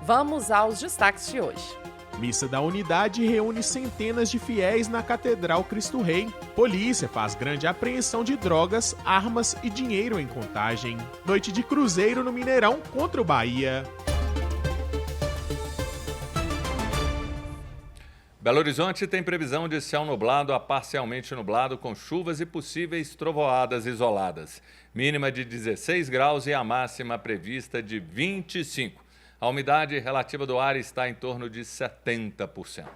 Vamos aos destaques de hoje. Missa da Unidade reúne centenas de fiéis na Catedral Cristo Rei. Polícia faz grande apreensão de drogas, armas e dinheiro em Contagem. Noite de Cruzeiro no Mineirão contra o Bahia. Belo Horizonte tem previsão de céu nublado a parcialmente nublado com chuvas e possíveis trovoadas isoladas. Mínima de 16 graus e a máxima prevista de 25. A umidade relativa do ar está em torno de 70%.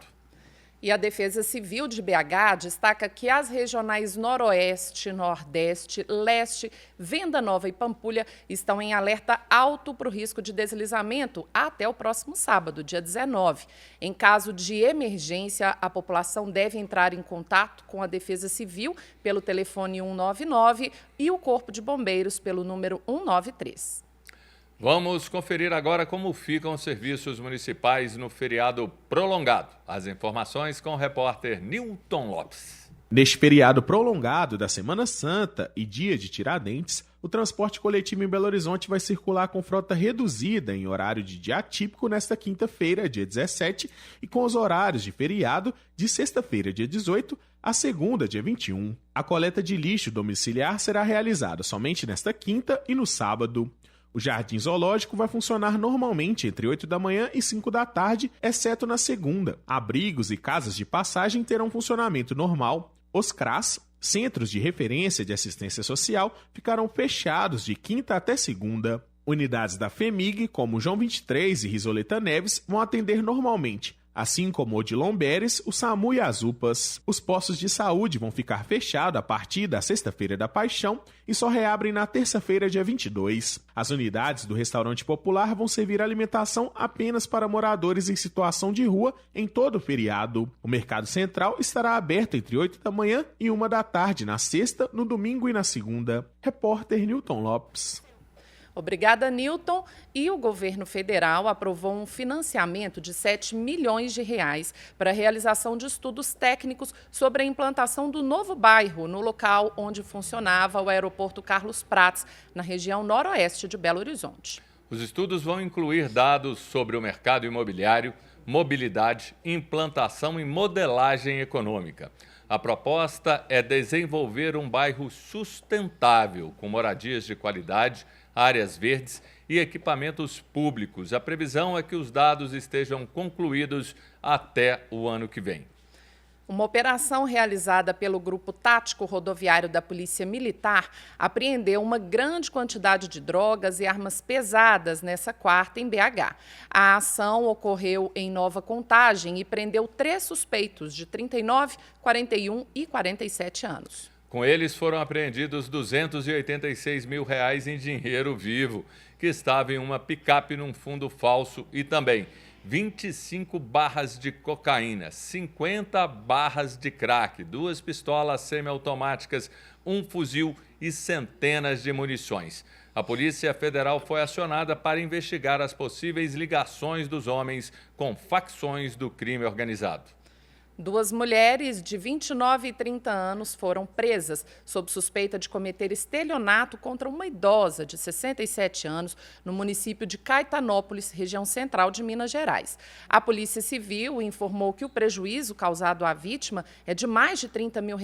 E a Defesa Civil de BH destaca que as regionais Noroeste, Nordeste, Leste, Venda Nova e Pampulha estão em alerta alto para o risco de deslizamento até o próximo sábado, dia 19. Em caso de emergência, a população deve entrar em contato com a Defesa Civil pelo telefone 199 e o Corpo de Bombeiros pelo número 193. Vamos conferir agora como ficam os serviços municipais no feriado prolongado. As informações com o repórter Nilton Lopes. Neste feriado prolongado da Semana Santa e dia de Tiradentes, o transporte coletivo em Belo Horizonte vai circular com frota reduzida em horário de dia atípico nesta quinta-feira, dia 17, e com os horários de feriado de sexta-feira, dia 18, a segunda, dia 21. A coleta de lixo domiciliar será realizada somente nesta quinta e no sábado. O Jardim Zoológico vai funcionar normalmente entre 8 da manhã e 5 da tarde, exceto na segunda. Abrigos e casas de passagem terão funcionamento normal. Os CRAS, Centros de Referência de Assistência Social, ficarão fechados de quinta até segunda. Unidades da FEMIG, como João 23 e Risoleta Neves, vão atender normalmente, assim como o de Lomberes, o SAMU e as UPAs. Os postos de saúde vão ficar fechados a partir da Sexta-feira da Paixão e só reabrem na terça-feira, dia 22. As unidades do restaurante popular vão servir alimentação apenas para moradores em situação de rua em todo o feriado. O Mercado Central estará aberto entre 8 da manhã e 1 da tarde na sexta, no domingo e na segunda. Repórter Nilton Lopes. Obrigada, Nilton. E o governo federal aprovou um financiamento de 7 milhões de reais para a realização de estudos técnicos sobre a implantação do novo bairro no local onde funcionava o aeroporto Carlos Prates, na região noroeste de Belo Horizonte. Os estudos vão incluir dados sobre o mercado imobiliário, mobilidade, implantação e modelagem econômica. A proposta é desenvolver um bairro sustentável, com moradias de qualidade, áreas verdes e equipamentos públicos. A previsão é que os dados estejam concluídos até o ano que vem. Uma operação realizada pelo Grupo Tático Rodoviário da Polícia Militar apreendeu uma grande quantidade de drogas e armas pesadas nessa quarta em BH. A ação ocorreu em Nova Contagem e prendeu 3 suspeitos de 39, 41 e 47 anos. Com eles foram apreendidos R$ 286 mil em dinheiro vivo, que estava em uma picape num fundo falso, e também 25 barras de cocaína, 50 barras de crack, 2 pistolas semiautomáticas, um fuzil e centenas de munições. A Polícia Federal foi acionada para investigar as possíveis ligações dos homens com facções do crime organizado. 2 mulheres de 29 e 30 anos foram presas sob suspeita de cometer estelionato contra uma idosa de 67 anos no município de Caetanópolis, região central de Minas Gerais. A Polícia Civil informou que o prejuízo causado à vítima é de mais de R$30 mil.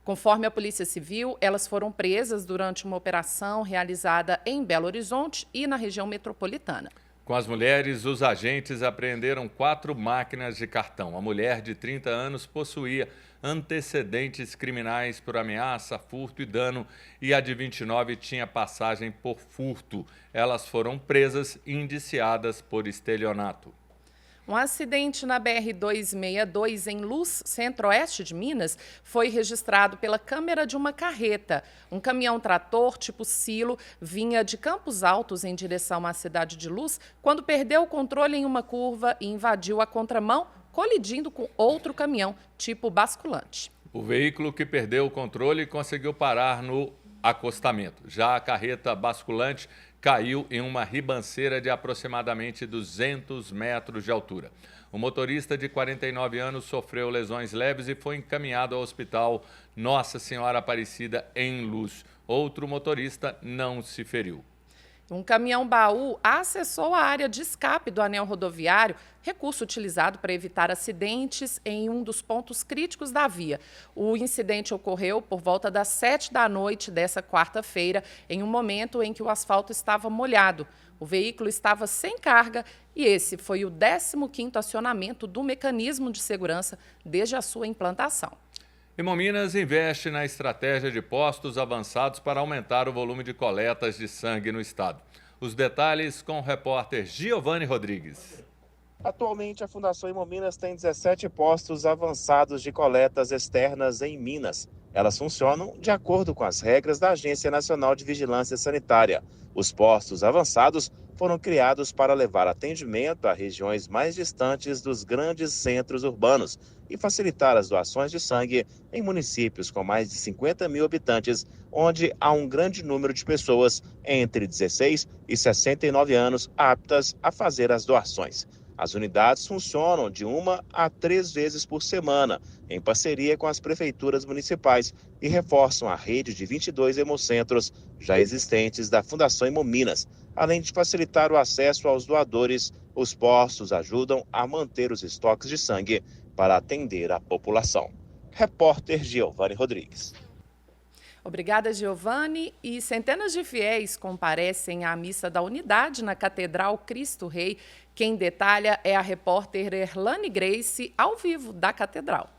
Conforme a Polícia Civil, elas foram presas durante uma operação realizada em Belo Horizonte e na região metropolitana. Com as mulheres, os agentes apreenderam 4 máquinas de cartão. A mulher de 30 anos possuía antecedentes criminais por ameaça, furto e dano, e a de 29 tinha passagem por furto. Elas foram presas e indiciadas por estelionato. Um acidente na BR-262 em Luz, centro-oeste de Minas, foi registrado pela câmera de uma carreta. Um caminhão-trator tipo silo vinha de Campos Altos em direção à cidade de Luz quando perdeu o controle em uma curva e invadiu a contramão, colidindo com outro caminhão tipo basculante. O veículo que perdeu o controle conseguiu parar no acostamento. Já a carreta basculante caiu em uma ribanceira de aproximadamente 200 metros de altura. O motorista de 49 anos sofreu lesões leves e foi encaminhado ao hospital Nossa Senhora Aparecida, em Luz. Outro motorista não se feriu. Um caminhão-baú acessou a área de escape do anel rodoviário, recurso utilizado para evitar acidentes em um dos pontos críticos da via. O incidente ocorreu por volta das 7 da noite dessa quarta-feira, em um momento em que o asfalto estava molhado. O veículo estava sem carga e esse foi o 15º acionamento do mecanismo de segurança desde a sua implantação. Hemominas investe na estratégia de postos avançados para aumentar o volume de coletas de sangue no estado. Os detalhes com o repórter Giovanni Rodrigues. Atualmente, a Fundação Hemominas tem 17 postos avançados de coletas externas em Minas. Elas funcionam de acordo com as regras da Agência Nacional de Vigilância Sanitária. Os postos avançados foram criados para levar atendimento a regiões mais distantes dos grandes centros urbanos e facilitar as doações de sangue em municípios com mais de 50 mil habitantes, onde há um grande número de pessoas entre 16 e 69 anos aptas a fazer as doações. As unidades funcionam de 1 a 3 vezes por semana, em parceria com as prefeituras municipais, e reforçam a rede de 22 hemocentros já existentes da Fundação Hemominas. Além de facilitar o acesso aos doadores, os postos ajudam a manter os estoques de sangue para atender a população. Repórter Giovanni Rodrigues. Obrigada, Giovanni. E centenas de fiéis comparecem à missa da Unidade na Catedral Cristo Rei. Quem detalha é a repórter Erlane Grace, ao vivo da Catedral.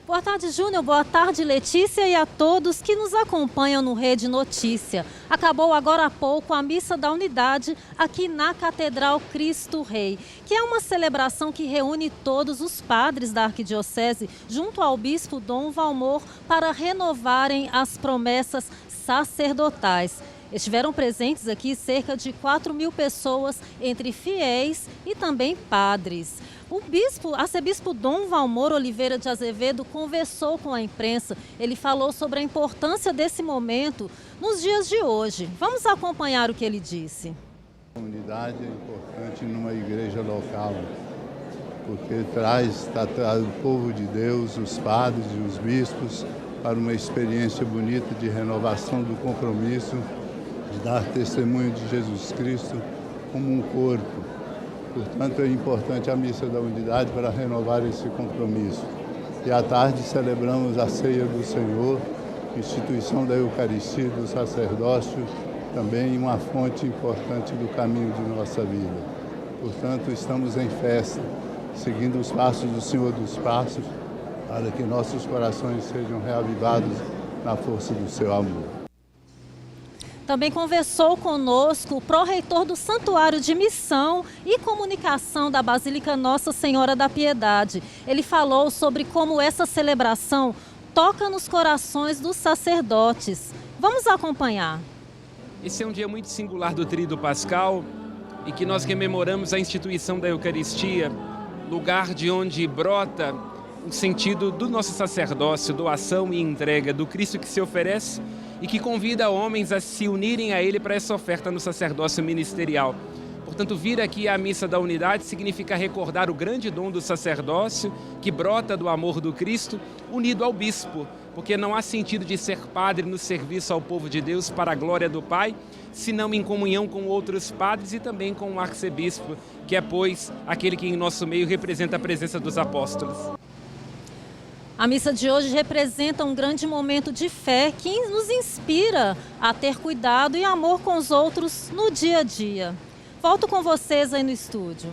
Boa tarde, Júnior. Boa tarde, Letícia, e a todos que nos acompanham no Rede Notícia. Acabou agora há pouco a Missa da Unidade aqui na Catedral Cristo Rei, que é uma celebração que reúne todos os padres da Arquidiocese junto ao bispo Dom Valmor para renovarem as promessas sacerdotais. Estiveram presentes aqui cerca de 4.000 pessoas, entre fiéis e também padres. O arcebispo Dom Valmor Oliveira de Azevedo conversou com a imprensa. Ele falou sobre a importância desse momento nos dias de hoje. Vamos acompanhar o que ele disse. A unidade é importante numa igreja local, porque traz o povo de Deus, os padres e os bispos, para uma experiência bonita de renovação do compromisso, de dar testemunho de Jesus Cristo como um corpo. Portanto, é importante a missa da unidade para renovar esse compromisso. E à tarde celebramos a ceia do Senhor, instituição da Eucaristia, do sacerdócio, também uma fonte importante do caminho de nossa vida. Portanto, estamos em festa, seguindo os passos do Senhor dos Passos, para que nossos corações sejam reavivados na força do seu amor. Também conversou conosco o pró-reitor do Santuário de Missão e Comunicação da Basílica Nossa Senhora da Piedade. Ele falou sobre como essa celebração toca nos corações dos sacerdotes. Vamos acompanhar. Esse é um dia muito singular do Tríduo Pascal e que nós rememoramos a instituição da Eucaristia, lugar de onde brota o sentido do nosso sacerdócio, doação e entrega do Cristo que se oferece e que convida homens a se unirem a Ele para essa oferta no sacerdócio ministerial. Portanto, vir aqui à Missa da Unidade significa recordar o grande dom do sacerdócio que brota do amor do Cristo, unido ao bispo, porque não há sentido de ser padre no serviço ao povo de Deus para a glória do Pai, senão em comunhão com outros padres e também com o arcebispo, que é, pois, aquele que em nosso meio representa a presença dos apóstolos. A missa de hoje representa um grande momento de fé que nos inspira a ter cuidado e amor com os outros no dia a dia. Volto com vocês aí no estúdio.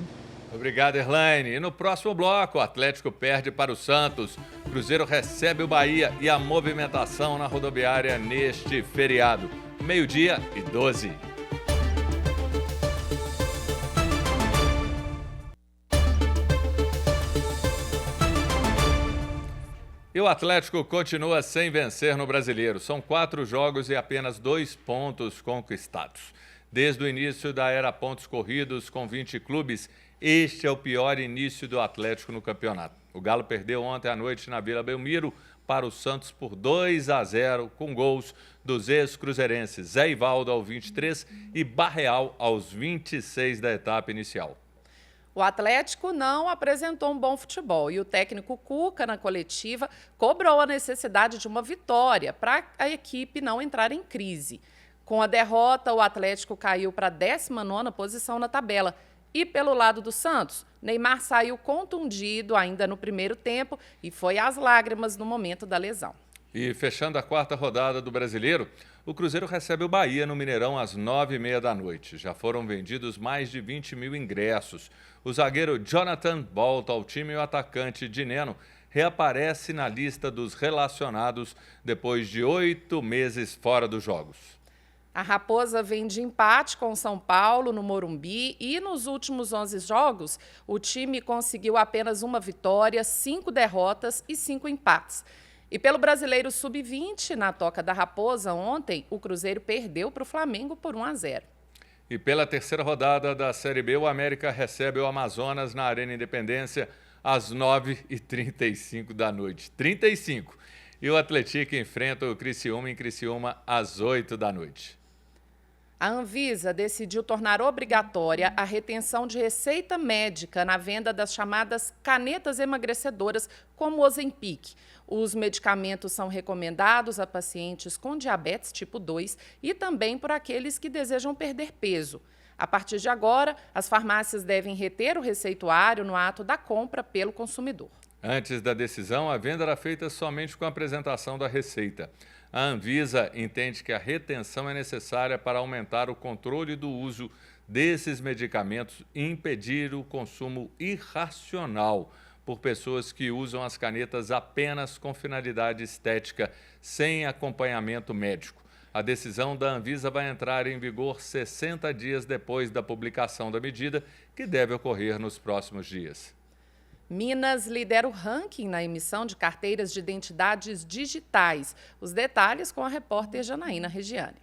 Obrigado, Erlaine. E no próximo bloco, o Atlético perde para o Santos, Cruzeiro recebe o Bahia e a movimentação na rodoviária neste feriado. 12:12. E o Atlético continua sem vencer no Brasileiro. São 4 jogos e apenas 2 pontos conquistados. Desde o início da era pontos corridos com 20 clubes, este é o pior início do Atlético no campeonato. O Galo perdeu ontem à noite na Vila Belmiro para o Santos por 2-0, com gols dos ex-cruzeirenses Zé Ivaldo aos 23 e Barreal aos 26 da etapa inicial. O Atlético não apresentou um bom futebol e o técnico Cuca, na coletiva, cobrou a necessidade de uma vitória para a equipe não entrar em crise. Com a derrota, o Atlético caiu para a 19ª posição na tabela. E pelo lado do Santos, Neymar saiu contundido ainda no primeiro tempo e foi às lágrimas no momento da lesão. E fechando a 4ª rodada do Brasileiro, o Cruzeiro recebe o Bahia no Mineirão às 9h30 da noite. Já foram vendidos mais de 20 mil ingressos. O zagueiro Jonathan volta ao time e o atacante Dineno reaparece na lista dos relacionados depois de 8 meses fora dos jogos. A Raposa vem de empate com o São Paulo no Morumbi e nos últimos 11 jogos o time conseguiu apenas uma vitória, 5 derrotas e 5 empates. E pelo Brasileiro Sub-20, na Toca da Raposa, ontem o Cruzeiro perdeu para o Flamengo por 1-0. E pela 3ª rodada da Série B, o América recebe o Amazonas na Arena Independência às 9h35 da noite. 35. E o Atlético enfrenta o Criciúma em Criciúma às 8 da noite. A Anvisa decidiu tornar obrigatória a retenção de receita médica na venda das chamadas canetas emagrecedoras, como o Ozempic. Os medicamentos são recomendados a pacientes com diabetes tipo 2 e também por aqueles que desejam perder peso. A partir de agora, as farmácias devem reter o receituário no ato da compra pelo consumidor. Antes da decisão, a venda era feita somente com a apresentação da receita. A Anvisa entende que a retenção é necessária para aumentar o controle do uso desses medicamentos e impedir o consumo irracional por pessoas que usam as canetas apenas com finalidade estética, sem acompanhamento médico. A decisão da Anvisa vai entrar em vigor 60 dias depois da publicação da medida, que deve ocorrer nos próximos dias. Minas lidera o ranking na emissão de carteiras de identidades digitais. Os detalhes com a repórter Janaína Regiane.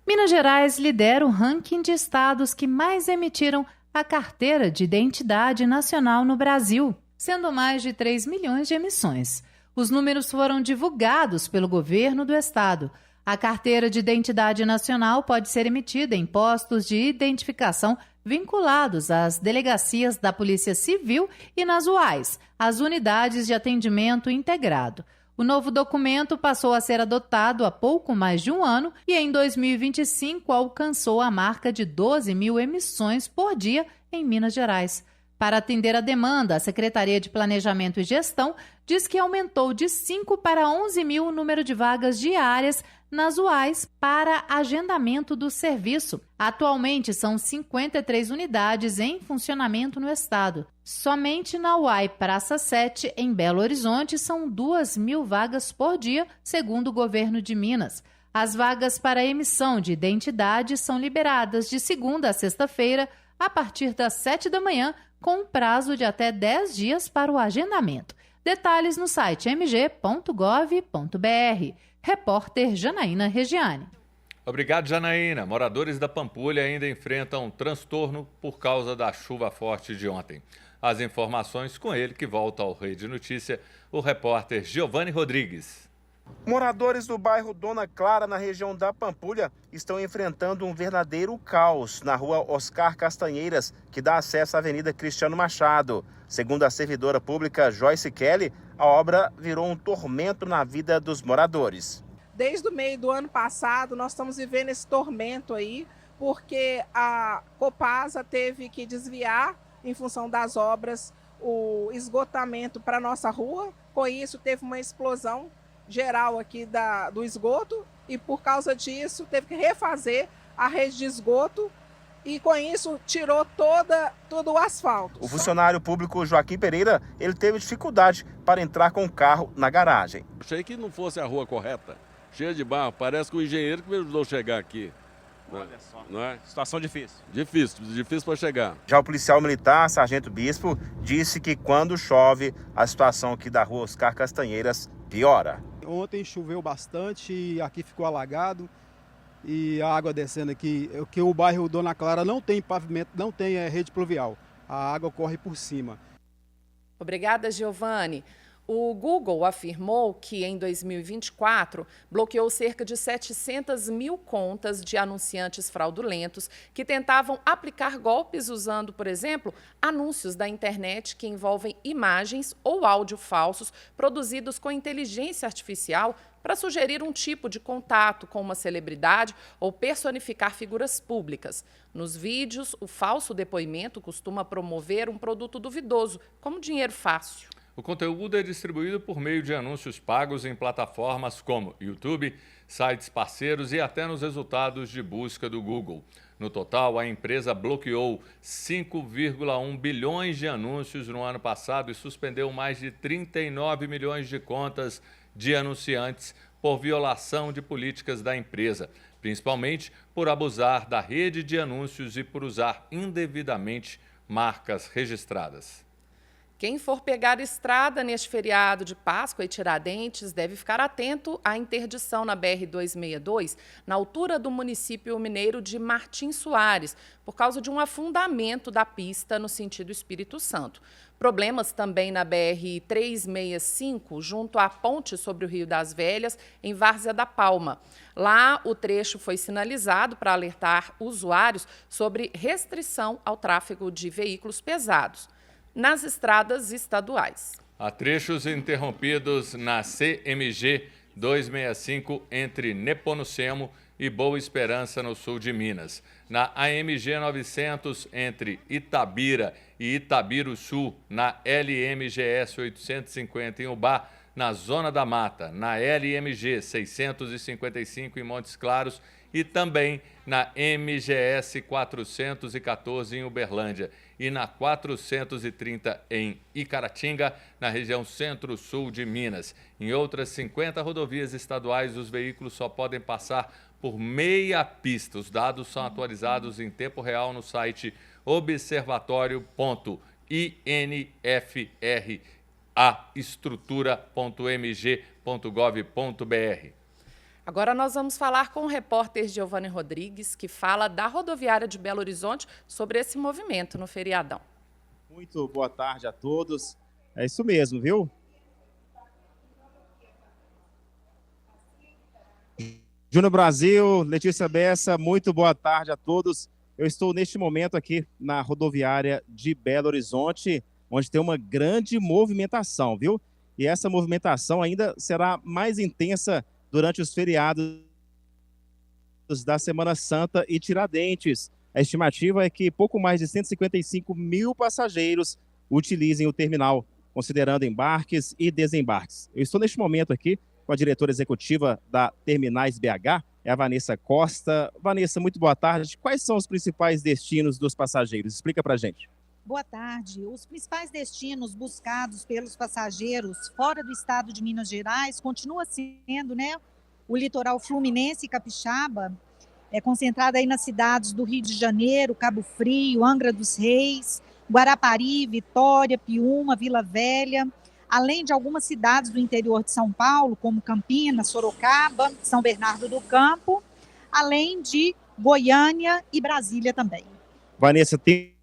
Minas Gerais lidera o ranking de estados que mais emitiram a carteira de identidade nacional no Brasil, sendo mais de 3 milhões de emissões. Os números foram divulgados pelo governo do estado. A carteira de identidade nacional pode ser emitida em postos de identificação vinculados às delegacias da Polícia Civil e nas UAIs, as unidades de atendimento integrado. O novo documento passou a ser adotado há pouco mais de um ano e em 2025 alcançou a marca de 12 mil emissões por dia em Minas Gerais. Para atender a demanda, a Secretaria de Planejamento e Gestão diz que aumentou de 5 para 11 mil o número de vagas diárias nas UAIs para agendamento do serviço. Atualmente, são 53 unidades em funcionamento no estado. Somente na UAI Praça 7, em Belo Horizonte, são 2 mil vagas por dia, segundo o governo de Minas. As vagas para emissão de identidade são liberadas de segunda a sexta-feira, a partir das 7 da manhã, com um prazo de até 10 dias para o agendamento. Detalhes no site mg.gov.br. Repórter Janaína Regiane. Obrigado, Janaína. Moradores da Pampulha ainda enfrentam transtorno por causa da chuva forte de ontem. As informações com ele, que volta ao Rede Notícia, o repórter Giovanni Rodrigues. Moradores do bairro Dona Clara, na região da Pampulha, estão enfrentando um verdadeiro caos na rua Oscar Castanheiras, que dá acesso à Avenida Cristiano Machado. Segundo a servidora pública Joyce Kelly, a obra virou um tormento na vida dos moradores. Desde o meio do ano passado, nós estamos vivendo esse tormento aí, porque a Copasa teve que desviar, em função das obras, o esgotamento para a nossa rua. Com isso, teve uma explosão geral aqui do esgoto e, por causa disso, teve que refazer a rede de esgoto e, com isso, tirou todo o asfalto. O funcionário público Joaquim Pereira, ele teve dificuldade para entrar com o carro na garagem. Achei que não fosse a rua correta, cheia de barro. Parece que o engenheiro que me ajudou a chegar aqui. Olha só, não é? Situação difícil. Difícil para chegar. Já o policial militar, Sargento Bispo, disse que quando chove, a situação aqui da rua Oscar Castanheiras piora. Ontem choveu bastante e aqui ficou alagado e a água descendo aqui, que o bairro Dona Clara não tem pavimento, não tem rede pluvial, a água corre por cima. Obrigada, Giovanni. O Google afirmou que, em 2024, bloqueou cerca de 700 mil contas de anunciantes fraudulentos que tentavam aplicar golpes usando, por exemplo, anúncios da internet que envolvem imagens ou áudio falsos produzidos com inteligência artificial para sugerir um tipo de contato com uma celebridade ou personificar figuras públicas. Nos vídeos, o falso depoimento costuma promover um produto duvidoso, como dinheiro fácil. O conteúdo é distribuído por meio de anúncios pagos em plataformas como YouTube, sites parceiros e até nos resultados de busca do Google. No total, a empresa bloqueou 5,1 bilhões de anúncios no ano passado e suspendeu mais de 39 milhões de contas de anunciantes por violação de políticas da empresa, principalmente por abusar da rede de anúncios e por usar indevidamente marcas registradas. Quem for pegar estrada neste feriado de Páscoa e Tiradentes deve ficar atento à interdição na BR-262, na altura do município mineiro de Martim Soares, por causa de um afundamento da pista no sentido Espírito Santo. Problemas também na BR-365, junto à ponte sobre o Rio das Velhas, em Várzea da Palma. Lá, o trecho foi sinalizado para alertar usuários sobre restrição ao tráfego de veículos pesados nas estradas estaduais. Há trechos interrompidos na CMG 265 entre Nepomucemo e Boa Esperança, no sul de Minas. Na AMG 900 entre Itabira e Itabiruçu, na LMGS 850 em Ubá, na Zona da Mata, na LMG 655 em Montes Claros e também na MGS 414 em Uberlândia e na 430 em Icaratinga, na região centro-sul de Minas. Em outras 50 rodovias estaduais, os veículos só podem passar por meia pista. Os dados são atualizados em tempo real no site observatório.infraestrutura.mg.gov.br. Agora nós vamos falar com o repórter Giovanni Rodrigues, que fala da rodoviária de Belo Horizonte sobre esse movimento no feriadão. Muito boa tarde a todos. É isso mesmo, viu? Júnior Brasil, Letícia Bessa, muito boa tarde a todos. Eu estou neste momento aqui na rodoviária de Belo Horizonte, onde tem uma grande movimentação, viu? E essa movimentação ainda será mais intensa durante os feriados da Semana Santa e Tiradentes. A estimativa é que pouco mais de 155 mil passageiros utilizem o terminal, considerando embarques e desembarques. Eu estou neste momento aqui com a diretora executiva da Terminais BH, é a Vanessa Costa. Vanessa, muito boa tarde. Quais são os principais destinos dos passageiros? Explica pra gente. Boa tarde. Os principais destinos buscados pelos passageiros fora do estado de Minas Gerais continua sendo, o litoral fluminense e capixaba, concentrado aí nas cidades do Rio de Janeiro, Cabo Frio, Angra dos Reis, Guarapari, Vitória, Piúma, Vila Velha, além de algumas cidades do interior de São Paulo, como Campinas, Sorocaba, São Bernardo do Campo, além de Goiânia e Brasília também. Vanessa, tem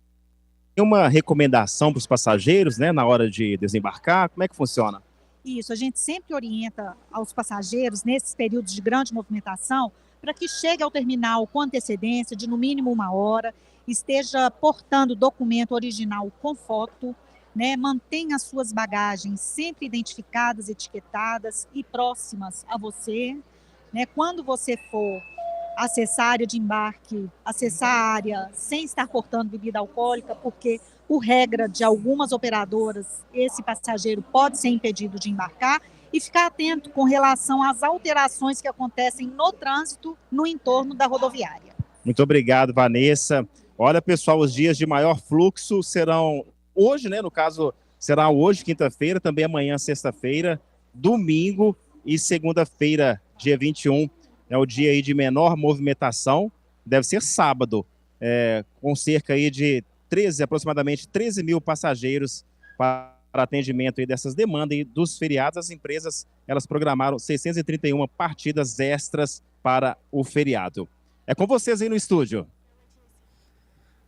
uma recomendação para os passageiros, na hora de desembarcar? Como é que funciona? Isso, a gente sempre orienta aos passageiros, nesses períodos de grande movimentação, para que chegue ao terminal com antecedência de no mínimo 1 hora, esteja portando documento original com foto, mantenha as suas bagagens sempre identificadas, etiquetadas e próximas a você. Quando você for acessar a área de embarque, acessar a área sem estar portando bebida alcoólica, porque, por regra de algumas operadoras, esse passageiro pode ser impedido de embarcar, e ficar atento com relação às alterações que acontecem no trânsito no entorno da rodoviária. Muito obrigado, Vanessa. Olha, pessoal, os dias de maior fluxo serão hoje, no caso, será hoje, quinta-feira, também amanhã, sexta-feira, domingo e segunda-feira, dia 21, é o dia aí de menor movimentação, deve ser sábado, com cerca aí de aproximadamente 13 mil passageiros para atendimento aí dessas demandas e dos feriados. As empresas, elas programaram 631 partidas extras para o feriado. É com vocês aí no estúdio.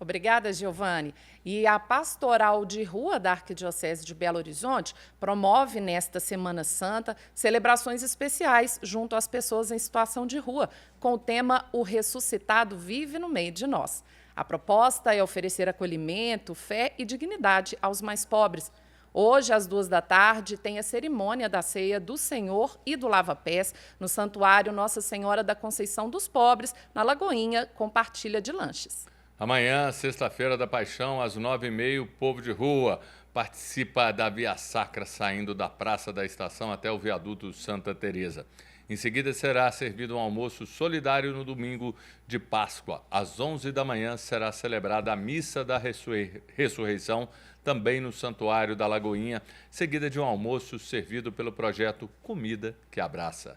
Obrigada, Giovanni. E a Pastoral de Rua da Arquidiocese de Belo Horizonte promove nesta Semana Santa celebrações especiais junto às pessoas em situação de rua, com o tema O Ressuscitado Vive no Meio de Nós. A proposta é oferecer acolhimento, fé e dignidade aos mais pobres. Hoje, às 14h, tem a cerimônia da ceia do Senhor e do Lava-Pés no Santuário Nossa Senhora da Conceição dos Pobres, na Lagoinha, com partilha de lanches. Amanhã, sexta-feira da Paixão, às 9h30, o povo de rua participa da Via Sacra, saindo da Praça da Estação até o viaduto Santa Teresa. Em seguida, será servido um almoço solidário no domingo de Páscoa. Às 11 da manhã, será celebrada a Missa da Ressurreição, também no Santuário da Lagoinha, seguida de um almoço servido pelo projeto Comida que Abraça.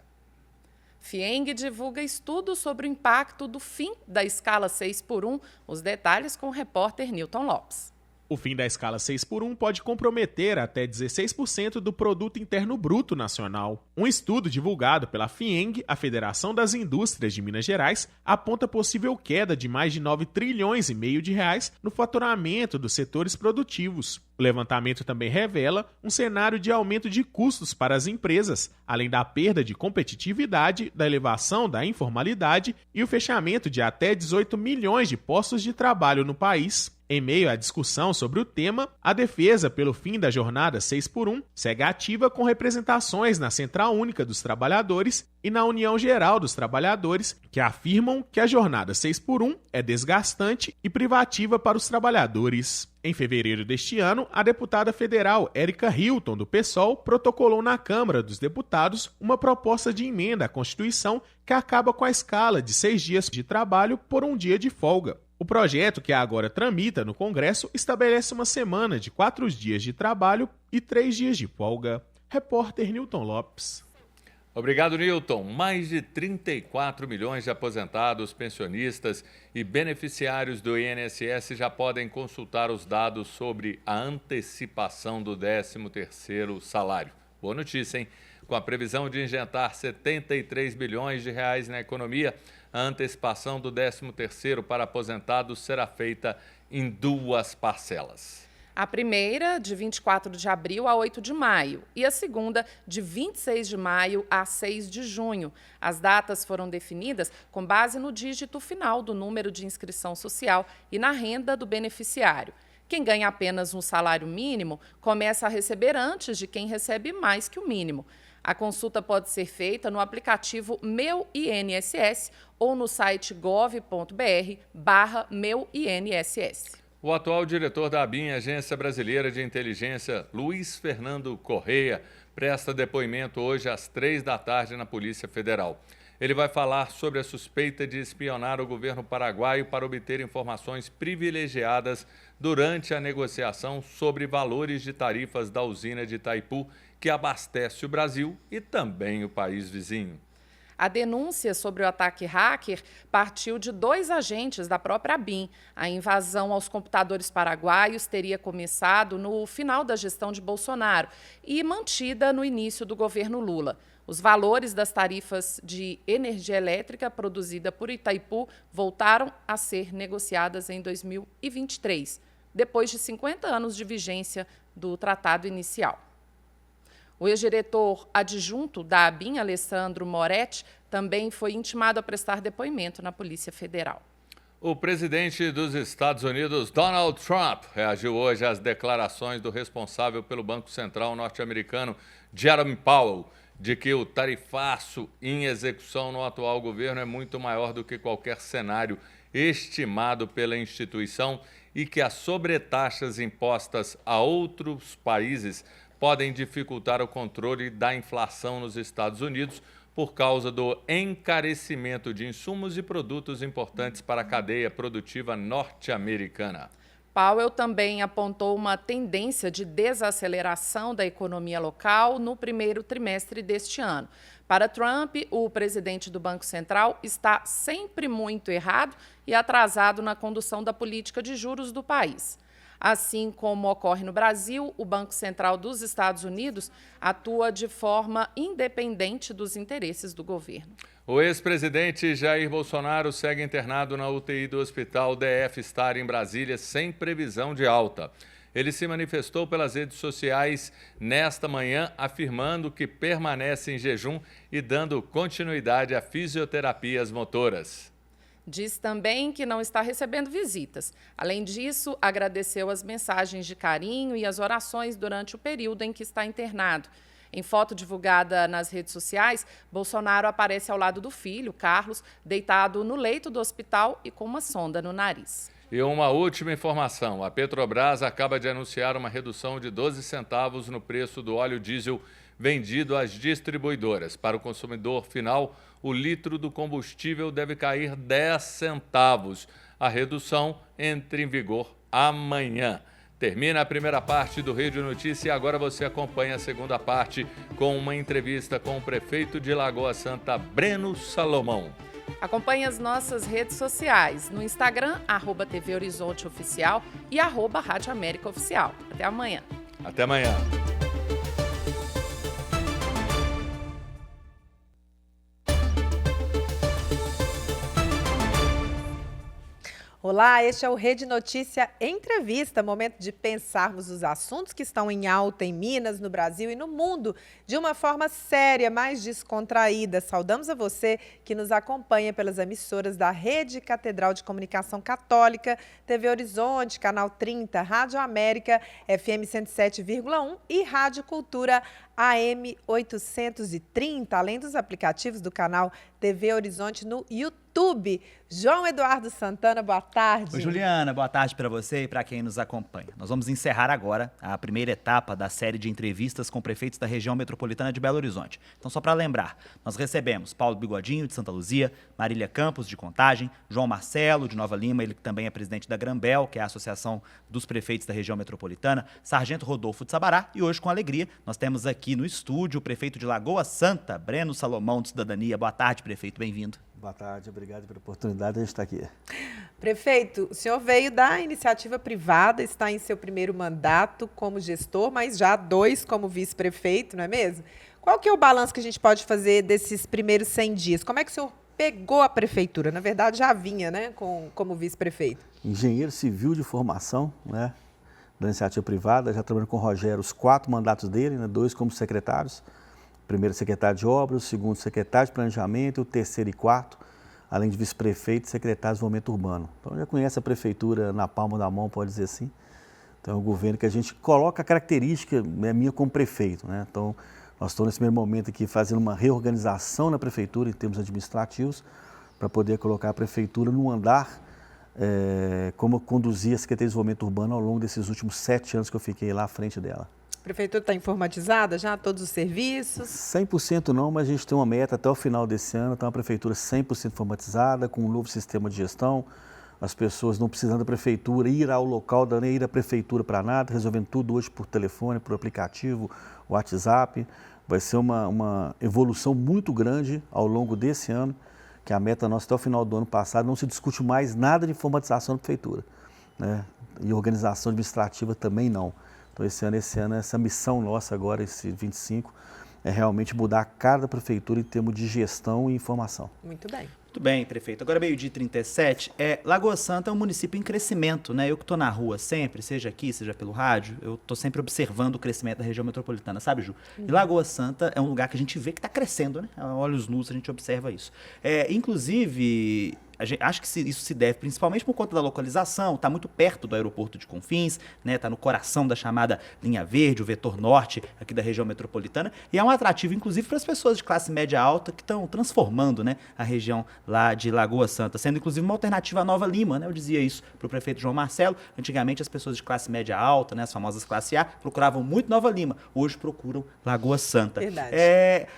FIENG divulga estudo sobre o impacto do fim da escala 6x1. Os detalhes com o repórter Newton Lopes. O fim da escala 6x1 pode comprometer até 16% do Produto Interno Bruto Nacional. Um estudo divulgado pela FIENG, a Federação das Indústrias de Minas Gerais, aponta possível queda de mais de 9,5 trilhões de reais no faturamento dos setores produtivos. O levantamento também revela um cenário de aumento de custos para as empresas, além da perda de competitividade, da elevação da informalidade e o fechamento de até 18 milhões de postos de trabalho no país. Em meio à discussão sobre o tema, a defesa pelo fim da jornada 6x1 segue ativa com representações na Central Única dos Trabalhadores e na União Geral dos Trabalhadores, que afirmam que a jornada 6x1 é desgastante e privativa para os trabalhadores. Em fevereiro deste ano, a deputada federal Érica Hilton, do PSOL, protocolou na Câmara dos Deputados uma proposta de emenda à Constituição que acaba com a escala de 6 dias de trabalho por um dia de folga. O projeto, que agora tramita no Congresso, estabelece uma semana de 4 dias de trabalho e 3 dias de folga. Repórter Newton Lopes. Obrigado, Newton. Mais de 34 milhões de aposentados, pensionistas e beneficiários do INSS já podem consultar os dados sobre a antecipação do 13º salário. Boa notícia, hein? Com a previsão de injetar 73 bilhões de reais na economia, a antecipação do 13º para aposentados será feita em 2 parcelas. A primeira, de 24 de abril a 8 de maio, e a segunda, de 26 de maio a 6 de junho. As datas foram definidas com base no dígito final do número de inscrição social e na renda do beneficiário. Quem ganha apenas um salário mínimo começa a receber antes de quem recebe mais que o mínimo. A consulta pode ser feita no aplicativo Meu INSS ou no site gov.br/meuinss. O atual diretor da ABIN, Agência Brasileira de Inteligência, Luiz Fernando Correia, presta depoimento hoje às 15h na Polícia Federal. Ele vai falar sobre a suspeita de espionar o governo paraguaio para obter informações privilegiadas durante a negociação sobre valores de tarifas da usina de Itaipu, que abastece o Brasil e também o país vizinho. A denúncia sobre o ataque hacker partiu de 2 agentes da própria ABIN. A invasão aos computadores paraguaios teria começado no final da gestão de Bolsonaro e mantida no início do governo Lula. Os valores das tarifas de energia elétrica produzida por Itaipu voltaram a ser negociadas em 2023, depois de 50 anos de vigência do tratado inicial. O ex-diretor adjunto da ABIN, Alessandro Moretti, também foi intimado a prestar depoimento na Polícia Federal. O presidente dos Estados Unidos, Donald Trump, reagiu hoje às declarações do responsável pelo Banco Central norte-americano, Jerome Powell, de que o tarifaço em execução no atual governo é muito maior do que qualquer cenário estimado pela instituição e que as sobretaxas impostas a outros países podem dificultar o controle da inflação nos Estados Unidos por causa do encarecimento de insumos e produtos importantes para a cadeia produtiva norte-americana. Powell também apontou uma tendência de desaceleração da economia local no primeiro trimestre deste ano. Para Trump, o presidente do Banco Central está sempre muito errado e atrasado na condução da política de juros do país. Assim como ocorre no Brasil, o Banco Central dos Estados Unidos atua de forma independente dos interesses do governo. O ex-presidente Jair Bolsonaro segue internado na UTI do Hospital DF Star em Brasília sem previsão de alta. Ele se manifestou pelas redes sociais nesta manhã, afirmando que permanece em jejum e dando continuidade a fisioterapias motoras. Diz também que não está recebendo visitas. Além disso, agradeceu as mensagens de carinho e as orações durante o período em que está internado. Em foto divulgada nas redes sociais, Bolsonaro aparece ao lado do filho, Carlos, deitado no leito do hospital e com uma sonda no nariz. E uma última informação, a Petrobras acaba de anunciar uma redução de 12 centavos no preço do óleo diesel vendido às distribuidoras. Para o consumidor final, o litro do combustível deve cair 10 centavos. A redução entra em vigor amanhã. Termina a primeira parte do Rede Notícia e agora você acompanha a segunda parte com uma entrevista com o prefeito de Lagoa Santa, Breno Salomão. Acompanhe as nossas redes sociais no Instagram, @TV Horizonte Oficial e @Rádio América Oficial. Até amanhã. Até amanhã. Olá, este é o Rede Notícia Entrevista, momento de pensarmos os assuntos que estão em alta em Minas, no Brasil e no mundo, de uma forma séria, mais descontraída. Saudamos a você que nos acompanha pelas emissoras da Rede Catedral de Comunicação Católica, TV Horizonte, Canal 30, Rádio América, FM 107,1 e Rádio Cultura AM 830, além dos aplicativos do canal TV Horizonte no YouTube. João Eduardo Santana, boa tarde. Oi, Juliana, boa tarde para você e para quem nos acompanha. Nós vamos encerrar agora a primeira etapa da série de entrevistas com prefeitos da região metropolitana de Belo Horizonte. Então, só para lembrar, nós recebemos Paulo Bigodinho, de Santa Luzia, Marília Campos, de Contagem, João Marcelo, de Nova Lima, ele que também é presidente da Grambel, que é a Associação dos Prefeitos da Região Metropolitana, Sargento Rodolfo de Sabará, e hoje, com alegria, nós temos aqui no estúdio o prefeito de Lagoa Santa, Breno Salomão, de Cidadania. Boa tarde, prefeito, bem-vindo. Boa tarde, obrigado pela oportunidade de estar aqui. Prefeito, o senhor veio da iniciativa privada, está em seu primeiro mandato como gestor, mas já 2 como vice-prefeito, não é mesmo? Qual que é o balanço que a gente pode fazer desses primeiros 100 dias? Como é que o senhor pegou a prefeitura? Na verdade, já vinha, né, como vice-prefeito. Engenheiro civil de formação, né, da iniciativa privada, já trabalhando com o Rogério os 4 mandatos dele, né, 2 como secretários. Primeiro secretário de obras, o segundo secretário de planejamento, o terceiro e quarto, além de vice-prefeito e secretário de desenvolvimento urbano. Então, já conhece a prefeitura na palma da mão, pode dizer assim. Então, é um governo que a gente coloca a característica, né, minha como prefeito, né? Então, nós estamos nesse primeiro momento aqui fazendo uma reorganização na prefeitura em termos administrativos, para poder colocar a prefeitura no andar, como eu conduzia a Secretaria de Desenvolvimento Urbano ao longo desses últimos 7 anos que eu fiquei lá à frente dela. A prefeitura está informatizada já, todos os serviços? 100% não, mas a gente tem uma meta até o final desse ano, está uma prefeitura 100% informatizada, com um novo sistema de gestão, as pessoas não precisando da prefeitura ir ao local, nem ir à prefeitura para nada, resolvendo tudo hoje por telefone, por aplicativo, WhatsApp. Vai ser uma evolução muito grande ao longo desse ano, que a meta nossa até o final do ano passado não se discute mais nada de informatização da prefeitura, né? E organização administrativa também não. Então, esse ano, essa missão nossa agora, esse 25, é realmente mudar a cara da prefeitura em termos de gestão e informação. Muito bem. Muito bem, prefeito. Agora, meio-dia 37, Lagoa Santa é um município em crescimento, né? Eu que estou na rua sempre, seja aqui, seja pelo rádio, eu estou sempre observando o crescimento da região metropolitana, sabe, Ju? E Lagoa Santa é um lugar que a gente vê que está crescendo, né? A olhos nus a gente observa isso. Inclusive, acho que isso se deve principalmente por conta da localização, está muito perto do aeroporto de Confins, né? Está no coração da chamada linha verde, o vetor norte aqui da região metropolitana, e é um atrativo, inclusive, para as pessoas de classe média alta que estão transformando, né, a região lá de Lagoa Santa, sendo inclusive uma alternativa à Nova Lima, né? Eu dizia isso para o prefeito João Marcelo. Antigamente as pessoas de classe média alta, né, as famosas classe A, procuravam muito Nova Lima, hoje procuram Lagoa Santa. Verdade.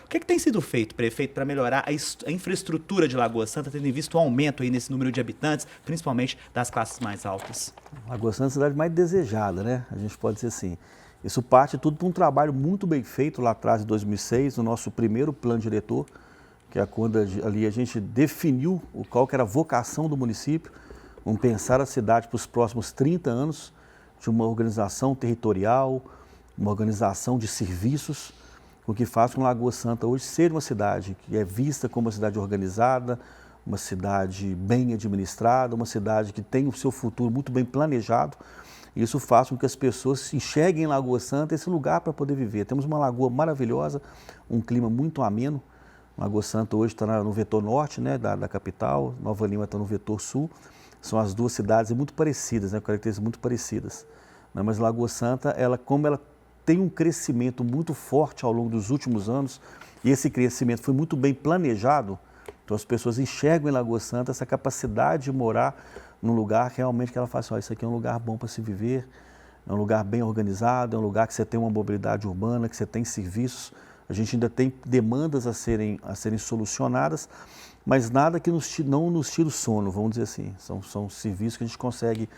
O que tem sido feito, prefeito, para melhorar a infraestrutura de Lagoa Santa, tendo em vista o aumento aí nesse número de habitantes, principalmente das classes mais altas? Lagoa Santa é a cidade mais desejada, né? A gente pode dizer assim. Isso parte tudo por um trabalho muito bem feito lá atrás, em 2006, no nosso primeiro plano diretor, que é quando ali a gente definiu qual que era a vocação do município, vamos pensar a cidade para os próximos 30 anos, de uma organização territorial, uma organização de serviços, o que faz com Lagoa Santa hoje ser uma cidade que é vista como uma cidade organizada, uma cidade bem administrada, uma cidade que tem o seu futuro muito bem planejado. Isso faz com que as pessoas se enxerguem em Lagoa Santa esse lugar para poder viver. Temos uma lagoa maravilhosa, um clima muito ameno, Lagoa Santa hoje está no vetor norte, né, da capital, Nova Lima está no vetor sul. São as duas cidades muito parecidas, né, características muito parecidas. Né, mas Lagoa Santa, como ela tem um crescimento muito forte ao longo dos últimos anos, e esse crescimento foi muito bem planejado, então as pessoas enxergam em Lagoa Santa essa capacidade de morar num lugar realmente que ela fala assim, isso aqui é um lugar bom para se viver, é um lugar bem organizado, é um lugar que você tem uma mobilidade urbana, que você tem serviços. A gente ainda tem demandas a serem solucionadas, mas nada que não nos tire o sono, vamos dizer assim. São serviços que a gente consegue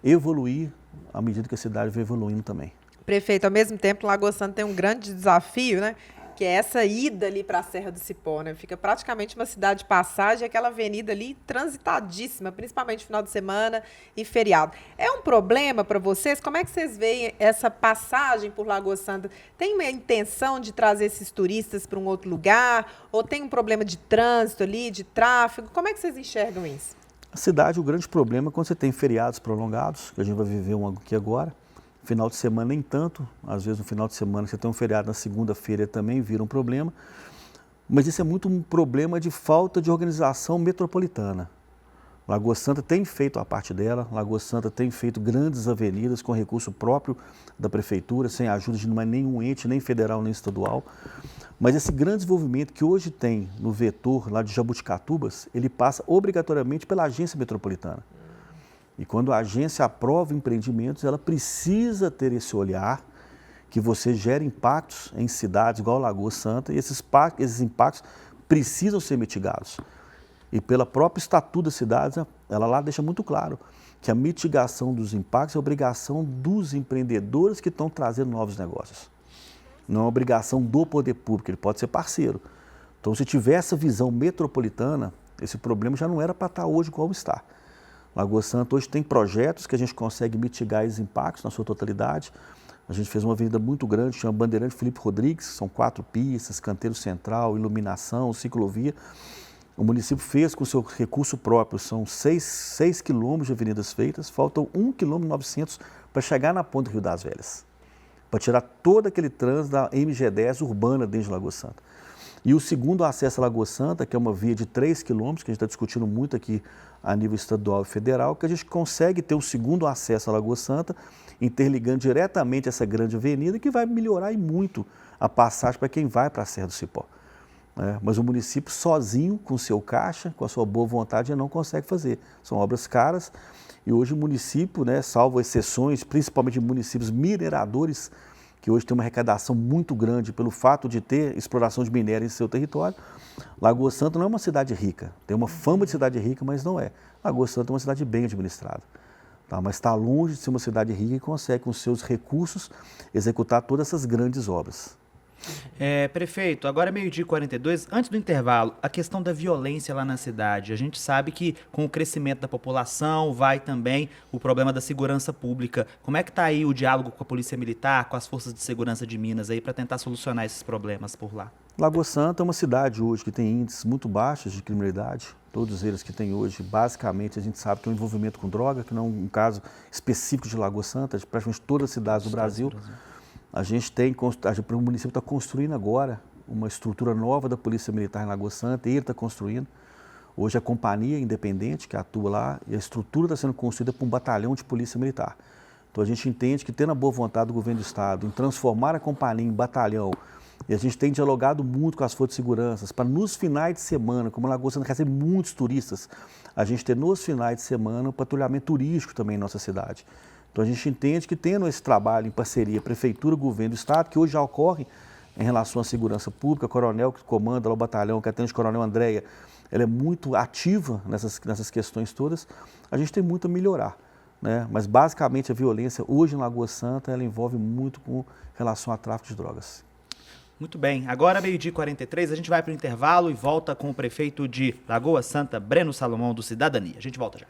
evoluir à medida que a cidade vai evoluindo também. Prefeito, ao mesmo tempo, Lagoa Santa tem um grande desafio, né? Que é essa ida ali para a Serra do Cipó, né? Fica praticamente uma cidade de passagem, aquela avenida ali transitadíssima, principalmente no final de semana e feriado. É um problema para vocês? Como é que vocês veem essa passagem por Lagoa Santa? Tem uma intenção de trazer esses turistas para um outro lugar? Ou tem um problema de trânsito ali, de tráfego? Como é que vocês enxergam isso? A cidade, o grande problema é quando você tem feriados prolongados, que a gente vai viver um aqui agora. Final de semana nem tanto, às vezes no final de semana você tem um feriado na segunda-feira também vira um problema, mas isso é muito um problema de falta de organização metropolitana. Lagoa Santa tem feito a parte dela, Lagoa Santa tem feito grandes avenidas com recurso próprio da prefeitura, sem a ajuda de nenhum ente, nem federal nem estadual, mas esse grande desenvolvimento que hoje tem no vetor lá de Jabuticatubas, ele passa obrigatoriamente pela agência metropolitana. E quando a agência aprova empreendimentos, ela precisa ter esse olhar que você gera impactos em cidades igual Lagoa Santa e esses impactos precisam ser mitigados. E pela própria estatuto das cidades, ela lá deixa muito claro que a mitigação dos impactos é obrigação dos empreendedores que estão trazendo novos negócios. Não é obrigação do poder público, ele pode ser parceiro. Então, se tiver essa visão metropolitana, esse problema já não era para estar hoje como está. Lagoa Santa hoje tem projetos que a gente consegue mitigar esses impactos na sua totalidade. A gente fez uma avenida muito grande, chama Bandeirante Felipe Rodrigues, são 4 pistas, canteiro central, iluminação, ciclovia. O município fez com o seu recurso próprio, são 6 quilômetros de avenidas feitas, faltam 1,9 km para chegar na ponta do Rio das Velhas, para tirar todo aquele trânsito da MG10 urbana dentro de Lagoa Santa. E o segundo acesso a Lagoa Santa, que é uma via de 3 quilômetros, que a gente está discutindo muito aqui a nível estadual e federal, que a gente consegue ter um segundo acesso a Lagoa Santa, interligando diretamente essa grande avenida, que vai melhorar e muito a passagem para quem vai para a Serra do Cipó. Mas o município sozinho, com o seu caixa, com a sua boa vontade, não consegue fazer. São obras caras e hoje o município, salvo exceções, principalmente municípios mineradores, que hoje tem uma arrecadação muito grande pelo fato de ter exploração de minério em seu território. Lagoa Santa não é uma cidade rica, tem uma fama de cidade rica, mas não é. Lagoa Santa é uma cidade bem administrada, mas está longe de ser uma cidade rica e consegue, com seus recursos, executar todas essas grandes obras. Prefeito, agora é 12h42, antes do intervalo, a questão da violência lá na cidade. A gente sabe que com o crescimento da população vai também o problema da segurança pública. Como é que está aí o diálogo com a Polícia Militar, com as forças de segurança de Minas aí para tentar solucionar esses problemas por lá? Lagoa Santa é uma cidade hoje que tem índices muito baixos de criminalidade. Todos eles que tem hoje, basicamente, a gente sabe que é um envolvimento com droga, que não é um caso específico de Lagoa Santa, de praticamente todas as cidades do Brasil. A gente o município está construindo agora uma estrutura nova da Polícia Militar em Lagoa Santa, ele está construindo. Hoje a companhia independente que atua lá, e a estrutura está sendo construída por um batalhão de Polícia Militar. Então a gente entende que, tendo a boa vontade do governo do Estado em transformar a companhia em batalhão, e a gente tem dialogado muito com as forças de segurança, para nos finais de semana, como a Lagoa Santa recebe muitos turistas, a gente ter nos finais de semana um patrulhamento turístico também em nossa cidade. Então a gente entende que, tendo esse trabalho em parceria, Prefeitura, Governo do Estado, que hoje já ocorre em relação à segurança pública, a coronel que comanda lá o batalhão, que atende o coronel Andréia, ela é muito ativa nessas questões todas, a gente tem muito a melhorar. Mas basicamente a violência hoje em Lagoa Santa, ela envolve muito com relação a tráfico de drogas. Muito bem, agora 12h43, a gente vai para o intervalo e volta com o prefeito de Lagoa Santa, Breno Salomão, do Cidadania. A gente volta já.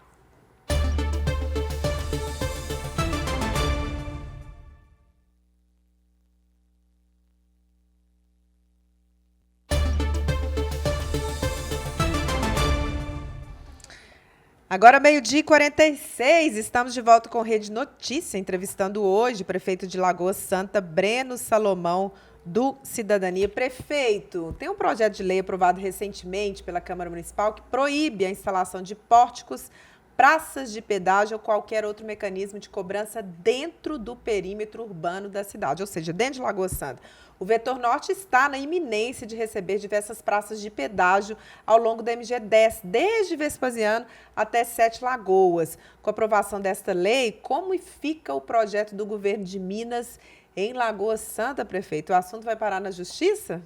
Agora, 12h46, estamos de volta com Rede Notícia, entrevistando hoje o prefeito de Lagoa Santa, Breno Salomão, do Cidadania. Prefeito, tem um projeto de lei aprovado recentemente pela Câmara Municipal que proíbe a instalação de pórticos, praças de pedágio ou qualquer outro mecanismo de cobrança dentro do perímetro urbano da cidade, ou seja, dentro de Lagoa Santa. O Vetor Norte está na iminência de receber diversas praças de pedágio ao longo da MG10, desde Vespasiano até Sete Lagoas. Com a aprovação desta lei, como fica o projeto do governo de Minas em Lagoa Santa, prefeito? O assunto vai parar na Justiça?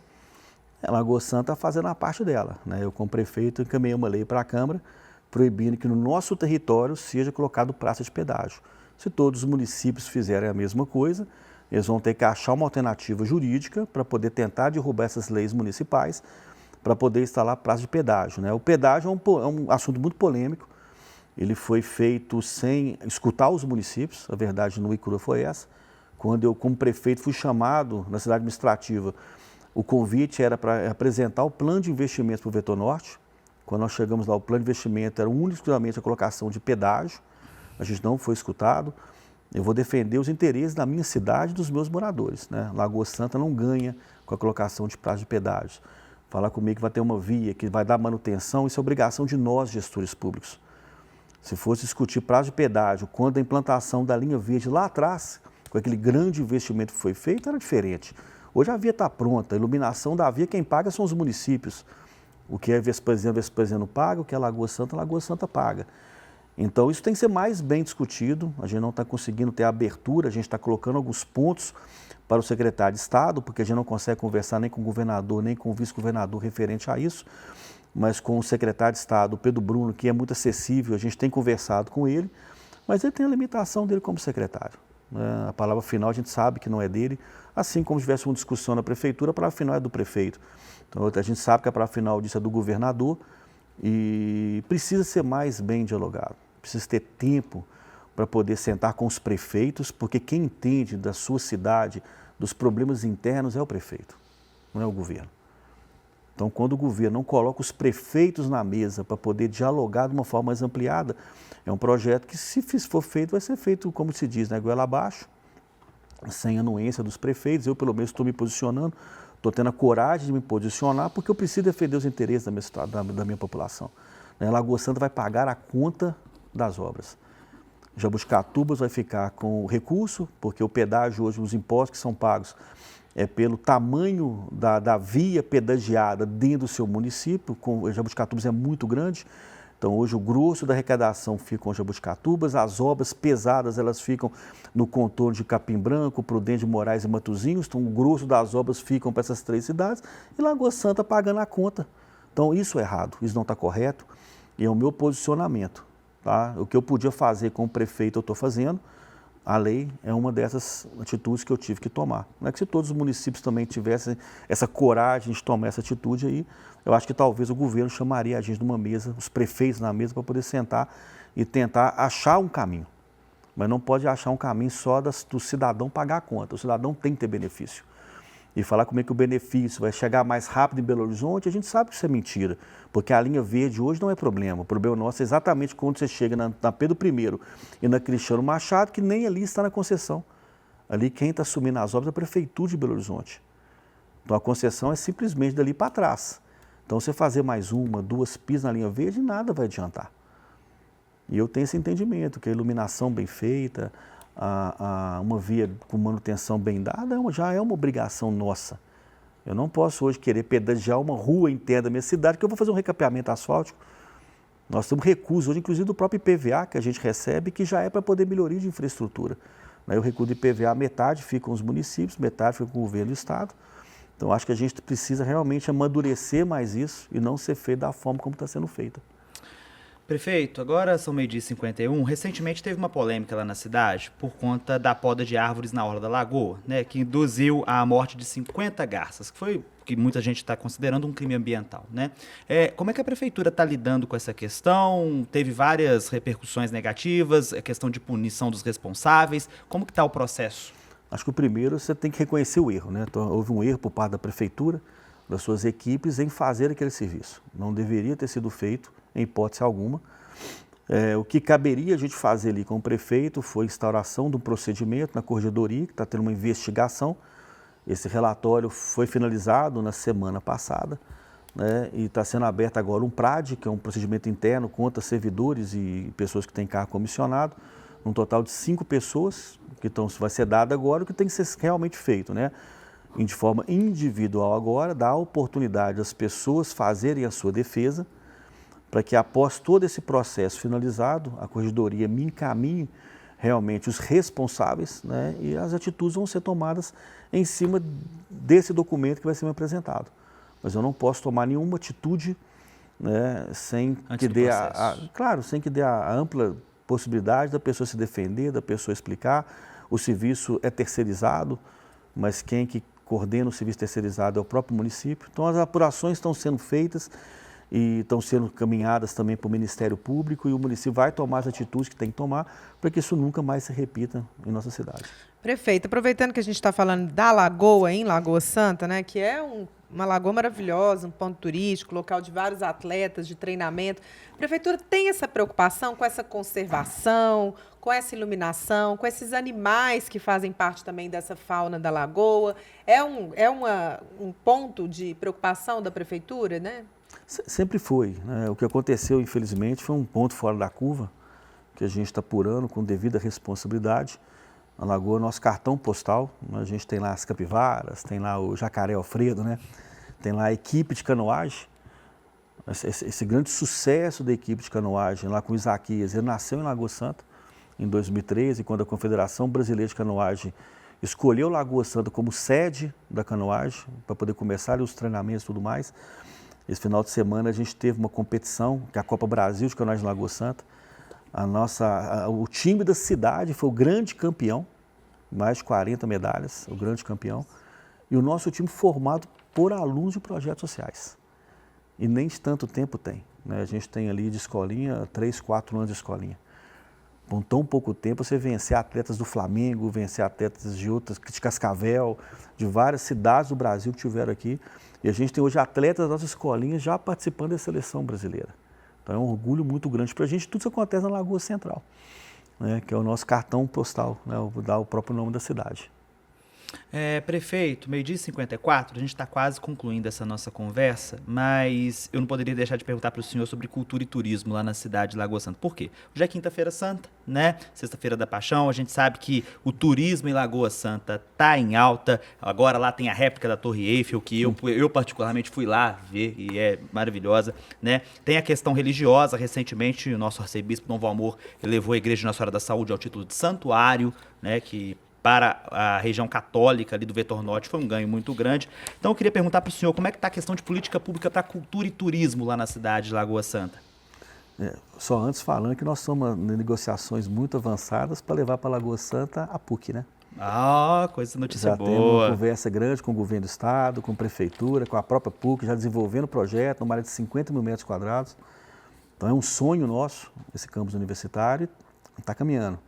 Lagoa Santa está fazendo a parte dela, né? Eu, como prefeito, encaminhei uma lei para a Câmara proibindo que no nosso território seja colocado praça de pedágio. Se todos os municípios fizerem a mesma coisa, eles vão ter que achar uma alternativa jurídica para poder tentar derrubar essas leis municipais para poder instalar praça de pedágio, né? O pedágio é um assunto muito polêmico. Ele foi feito sem escutar os municípios, a verdade no Icura foi essa. Quando eu, como prefeito, fui chamado na cidade administrativa, o convite era para apresentar o plano de investimento para o Vetor Norte. Quando nós chegamos lá, o plano de investimento era unicamente a colocação de pedágio. A gente não foi escutado. Eu vou defender os interesses da minha cidade e dos meus moradores, né? Lagoa Santa não ganha com a colocação de praça de pedágio. Falar comigo que vai ter uma via, que vai dar manutenção, isso é obrigação de nós, gestores públicos. Se fosse discutir prazo de pedágio, quando a implantação da linha verde lá atrás, com aquele grande investimento que foi feito, era diferente. Hoje a via está pronta, a iluminação da via, quem paga são os municípios. O que é Vespasiano paga, o que é Lagoa Santa paga. Então isso tem que ser mais bem discutido, a gente não está conseguindo ter abertura, a gente está colocando alguns pontos para o secretário de Estado, porque a gente não consegue conversar nem com o governador, nem com o vice-governador referente a isso, mas com o secretário de Estado, Pedro Bruno, que é muito acessível, a gente tem conversado com ele, mas ele tem a limitação dele como secretário. A palavra final a gente sabe que não é dele, assim como tivesse uma discussão na prefeitura, a palavra final é do prefeito. Então a gente sabe que a palavra final disso é do governador e precisa ser mais bem dialogado, precisa ter tempo para poder sentar com os prefeitos, porque quem entende da sua cidade, dos problemas internos é o prefeito, não é o governo. Então quando o governo não coloca os prefeitos na mesa para poder dialogar de uma forma mais ampliada, é um projeto que, se for feito, vai ser feito, como se diz, né, goela abaixo, sem anuência dos prefeitos. Eu, pelo menos, estou me posicionando, estou tendo a coragem de me posicionar, porque eu preciso defender os interesses da minha população. Lagoa Santa vai pagar a conta das obras. Jabuticatubas vai ficar com o recurso, porque o pedágio hoje, os impostos que são pagos, é pelo tamanho da via pedagiada dentro do seu município. Jabuticatubas é muito grande. Então, hoje, o grosso da arrecadação fica com Jabuticatubas, as obras pesadas elas ficam no contorno de Capim Branco, Prudente de Moraes e Matozinhos, então o grosso das obras ficam para essas três cidades e Lagoa Santa pagando a conta. Então, isso é errado, isso não está correto e é o meu posicionamento. Tá? O que eu podia fazer como prefeito, eu estou fazendo. A lei é uma dessas atitudes que eu tive que tomar. Não é que se todos os municípios também tivessem essa coragem de tomar essa atitude aí, eu acho que talvez o governo chamaria a gente numa mesa, os prefeitos na mesa, para poder sentar e tentar achar um caminho. Mas não pode achar um caminho só do cidadão pagar a conta. O cidadão tem que ter benefício. E falar como é que o benefício vai chegar mais rápido em Belo Horizonte, a gente sabe que isso é mentira. Porque a linha verde hoje não é problema. O problema nosso é exatamente quando você chega na Pedro I e na Cristiano Machado, que nem ali está na concessão. Ali quem está assumindo as obras é a Prefeitura de Belo Horizonte. Então a concessão é simplesmente dali para trás. Então você fazer mais uma, duas pistas na linha verde, nada vai adiantar. E eu tenho esse entendimento, que a iluminação bem feita, uma via com manutenção bem dada, já é uma obrigação nossa. Eu não posso hoje querer pedagiar uma rua inteira da minha cidade, que eu vou fazer um recapeamento asfáltico. Nós temos recursos hoje, inclusive do próprio IPVA, que a gente recebe, que já é para poder melhoria de infraestrutura. O recurso do IPVA, metade fica com os municípios, metade fica com o governo do estado. Então, acho que a gente precisa realmente amadurecer mais isso e não ser feito da forma como está sendo feita. Prefeito, agora são 12h51. Recentemente teve uma polêmica lá na cidade por conta da poda de árvores na orla da lagoa, né, que induziu a morte de 50 garças, que muita gente está considerando um crime ambiental, né? Como é que a prefeitura está lidando com essa questão? Teve várias repercussões negativas, a questão de punição dos responsáveis. Como que está o processo? Acho que o primeiro você tem que reconhecer o erro, né? Então, houve um erro por parte da prefeitura, das suas equipes, em fazer aquele serviço. Não deveria ter sido feito, em hipótese alguma. O que caberia a gente fazer ali com o prefeito foi a instauração de um procedimento na corregedoria, que está tendo uma investigação, Esse relatório foi finalizado na semana passada, né, e está sendo aberto agora um PRAD, que é um procedimento interno contra servidores e pessoas que têm cargo comissionado, um total de 5 pessoas, que vai ser dado agora, o que tem que ser realmente feito, né? De forma individual agora, dar a oportunidade às pessoas fazerem a sua defesa, para que após todo esse processo finalizado, a Corregedoria me encaminhe realmente os responsáveis, né, e as atitudes vão ser tomadas em cima desse documento que vai ser me apresentado. Mas eu não posso tomar nenhuma atitude, né, sem que dê sem que dê a ampla possibilidade da pessoa se defender, da pessoa explicar. O serviço é terceirizado, mas quem que coordena o serviço terceirizado é o próprio município. Então as apurações estão sendo feitas e estão sendo caminhadas também para o Ministério Público, e o município vai tomar as atitudes que tem que tomar para que isso nunca mais se repita em nossa cidade. Prefeito, aproveitando que a gente está falando da Lagoa, em Lagoa Santa, né, que é uma lagoa maravilhosa, um ponto turístico, local de vários atletas, de treinamento. A Prefeitura tem essa preocupação com essa conservação, com essa iluminação, com esses animais que fazem parte também dessa fauna da lagoa? É um ponto de preocupação da Prefeitura, né? Sempre foi, né? O que aconteceu, infelizmente, foi um ponto fora da curva, que a gente está apurando com devida responsabilidade. A Lagoa é nosso cartão postal, né? A gente tem lá as capivaras, tem lá o jacaré Alfredo, né? Tem lá a equipe de canoagem. Esse grande sucesso da equipe de canoagem lá com o Isaquias, ele nasceu em Lagoa Santa em 2013, quando a Confederação Brasileira de Canoagem escolheu Lagoa Santa como sede da canoagem, para poder começar os treinamentos e tudo mais. Esse final de semana a gente teve uma competição, que é a Copa Brasil de Canoagem de Lagoa Santa. O time da cidade foi o grande campeão, mais de 40 medalhas, o grande campeão. E o nosso time formado por alunos de projetos sociais. E nem de tanto tempo tem, né? A gente tem ali de escolinha, 3, 4 anos de escolinha. Com tão pouco tempo, você vencer atletas do Flamengo, vencer atletas de outras, de Cascavel, de várias cidades do Brasil que tiveram aqui. E a gente tem hoje atletas das nossas escolinhas já participando da seleção brasileira. Então é um orgulho muito grande para a gente. Tudo isso acontece na Lagoa Central, né, que é o nosso cartão postal, né, vou dar o próprio nome da cidade. Prefeito, 12h54, a gente está quase concluindo essa nossa conversa, mas eu não poderia deixar de perguntar para o senhor sobre cultura e turismo lá na cidade de Lagoa Santa. Por quê? Hoje é Quinta-feira Santa, né? Sexta-feira da Paixão, a gente sabe que o turismo em Lagoa Santa está em alta. Agora lá tem a réplica da Torre Eiffel, que eu particularmente fui lá ver e é maravilhosa, né? Tem a questão religiosa. Recentemente o nosso arcebispo Dom Valmor elevou a Igreja Nossa Senhora da Saúde ao título de santuário, né? Que para a região católica ali do Vetor Norte foi um ganho muito grande. Então eu queria perguntar para o senhor como é que está a questão de política pública para cultura e turismo lá na cidade de Lagoa Santa. Só antes falando que nós estamos em negociações muito avançadas para levar para Lagoa Santa a PUC, né? Coisa, notícia boa. Já temos uma conversa grande com o governo do estado, com a prefeitura, com a própria PUC, já desenvolvendo o projeto, numa área de 50 mil metros quadrados. Então é um sonho nosso, esse campus universitário, está caminhando.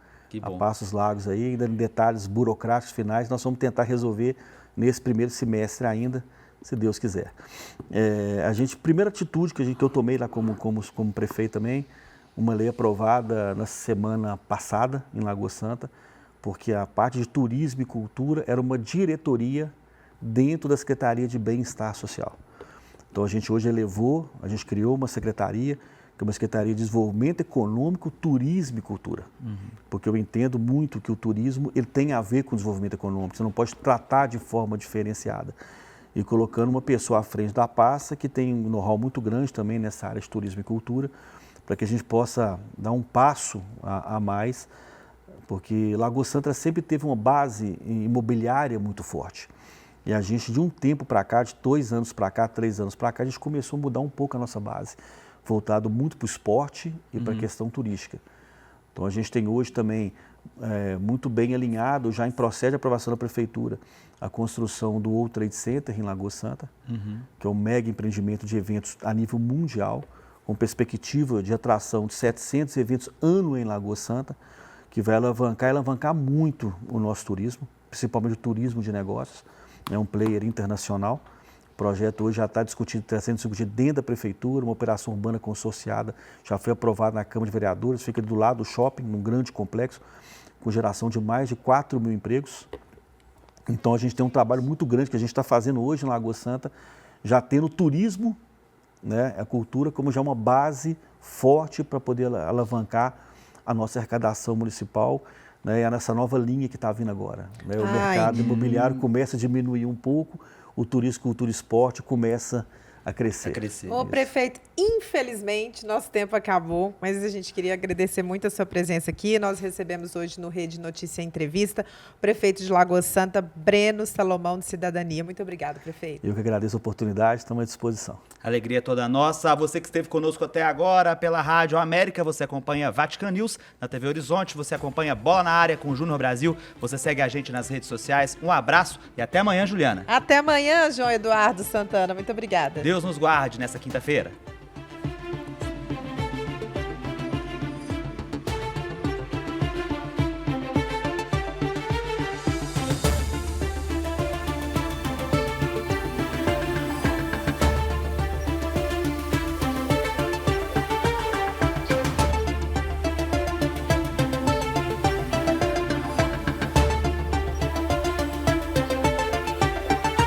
A passos largos aí, ainda em detalhes burocráticos finais, nós vamos tentar resolver nesse primeiro semestre ainda, se Deus quiser. Primeira atitude que eu tomei lá como prefeito também, uma lei aprovada na semana passada em Lagoa Santa, porque a parte de turismo e cultura era uma diretoria dentro da Secretaria de Bem-Estar Social. Então a gente hoje a gente criou uma secretaria, que é uma Secretaria de Desenvolvimento Econômico, Turismo e Cultura. Porque eu entendo muito que o turismo ele tem a ver com o desenvolvimento econômico, você não pode tratar de forma diferenciada. E colocando uma pessoa à frente da pasta que tem um know-how muito grande também nessa área de turismo e cultura, para que a gente possa dar um passo a mais, porque Lagoa Santa sempre teve uma base imobiliária muito forte. E a gente, de um tempo para cá, de 2 anos para cá, 3 anos para cá, a gente começou a mudar um pouco a nossa base, voltado muito para o esporte e para a questão turística. Então a gente tem hoje também, muito bem alinhado, já em processo de aprovação da Prefeitura, a construção do World Trade Center em Lagoa Santa, que é um mega empreendimento de eventos a nível mundial, com perspectiva de atração de 700 eventos ano em Lagoa Santa, que vai alavancar muito o nosso turismo, principalmente o turismo de negócios. É um player internacional. O projeto hoje já está sendo discutido dentro da Prefeitura, uma operação urbana consorciada, já foi aprovada na Câmara de Vereadores, fica do lado do shopping, num grande complexo, com geração de mais de 4 mil empregos. Então a gente tem um trabalho muito grande que a gente está fazendo hoje em Lagoa Santa, já tendo o turismo, né, a cultura como já uma base forte para poder alavancar a nossa arrecadação municipal, né, e nessa nova linha que está vindo agora. Né, o mercado imobiliário começa a diminuir um pouco, o turismo, cultura e esporte começa a crescer. Ô, prefeito, infelizmente, nosso tempo acabou, mas a gente queria agradecer muito a sua presença aqui. Nós recebemos hoje no Rede Notícia Entrevista o prefeito de Lagoa Santa, Breno Salomão de Cidadania. Muito obrigado, prefeito. Eu que agradeço a oportunidade, estamos à disposição. Alegria toda nossa. Você que esteve conosco até agora pela Rádio América, você acompanha Vatican News, na TV Horizonte, você acompanha Bola na Área com o Júnior Brasil, você segue a gente nas redes sociais. Um abraço e até amanhã, Juliana. Até amanhã, João Eduardo Santana. Muito obrigada. Deus nos guarde nessa quinta-feira.